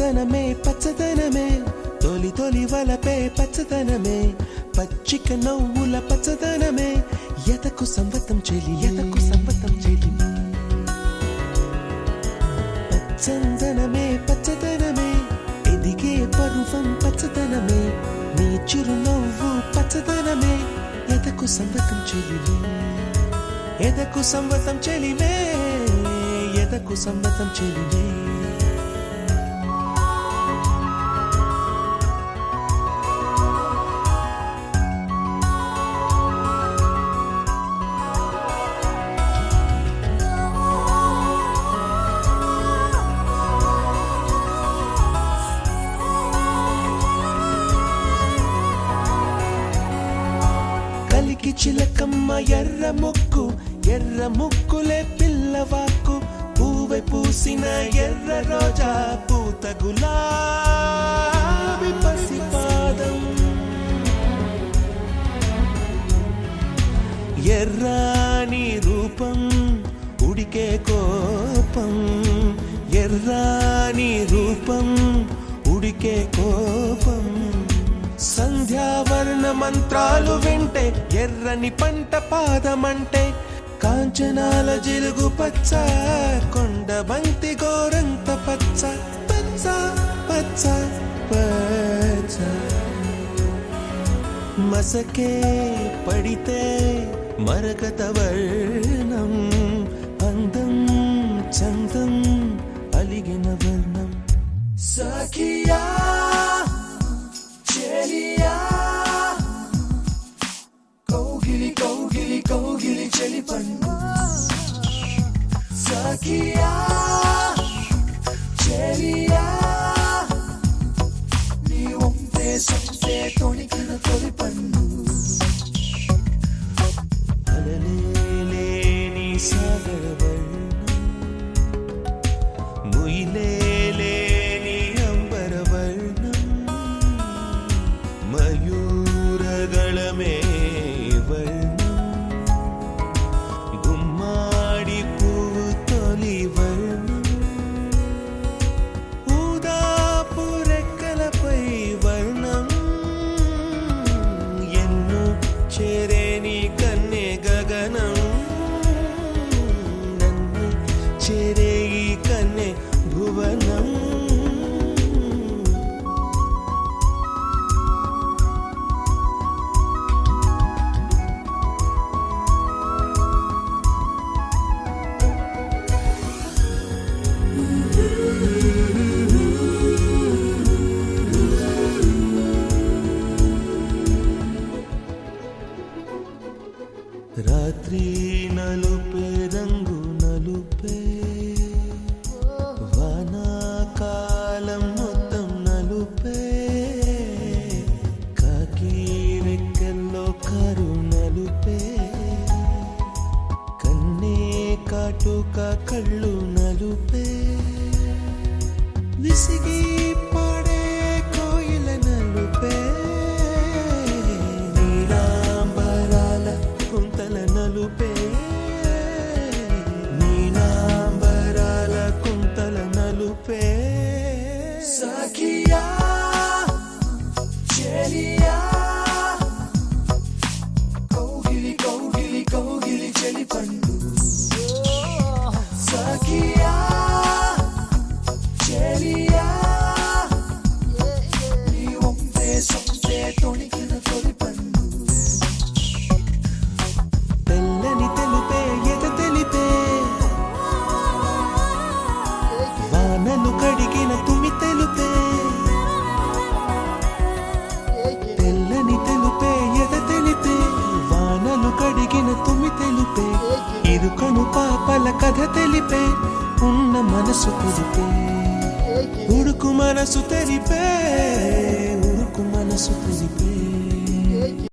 పచ్చదనమే పచ్చదనమే తొలి తొలి వలపే పచ్చదనమే పచ్చిక నవ్వుల పచ్చదనమే ఎదకు సంవతం చెలి ఎదకు సంవతం చెలి పచ్చదనమే పచ్చదనమే ఎదిగే పరువం పచ్చదనమే నీ చిరునవ్వు పచ్చదనమే ఎదకు సంవతం చెలివే ఎదకు సంవతం చెలివే ఎదకు సంవతం చెలివే కలికి చిలకమ్మ ఎర్ర ముక్కులే పిల్లవాకు పూవై పూసిన ఎర్ర రోజా పూత గులాబీ పసిపాదం ఎర్రాని రూపం ఉడికే కోపం ఎర్రాని రూపం ఉడికే కోపం సంధ్యావర్ణ మంత్రాలు వింటే ఎర్రని పంట పాదమంటే కాంచనాల జిలుగు పచ్చ కొండ బంతి గోరంత పచ్చ పచ్చ పచ్చ పచ్చ మసకే పడితే మరకత వర్ణం అందం చందం అలిగిన వర్ణం సఖియా చెలియా కౌగిలి కౌగిలి కౌగిలి చెలి పండు సఖియా చెలియా నీ ఒంపే సొంపే తొణికిన తొలి పండు అలలేని సాగర వర్ణం ముయిలేని అంబర వర్ణం మయూరగళమే వర్ణం గుమ్మాడి పువ్వు తొలి వర్ణం ఊదాపు రెక్కలపై వర్ణం ఎన్ను చేరేని కన్నె గగనం నన్ను చేరే ఈ కన్నె భువనం రాత్రి నలుపే రంగు నలుపే వానాకాలం మొత్తం నలుపే కాకి రెక్కల్లో కారు నలుపే కన్నే కాటుక కళ్ళు నలుపే విసిగి పాడే కోయిల నలుపే నలుపే నీలాంబరాల కుంతల నలుపే సఖియా చెలియా కౌగిలి కౌగిలి కౌగిలి చెలి పండు సఖియా చెలియా నీ ఒంపే సొంపే తొణికిన తొలి పండు వానలు కడిగిన తుమి తెలుపే తెల్లని తెలుపే ఎద తెలిపే వానలు కడిగిన తుమి తెలుపే ఇరుకను పాపల కథ తెలిపే ఉన్న మనసు తెలిపే ఉడుకు మనసు తెలిపే ఉడుకు మనసు తెలిపే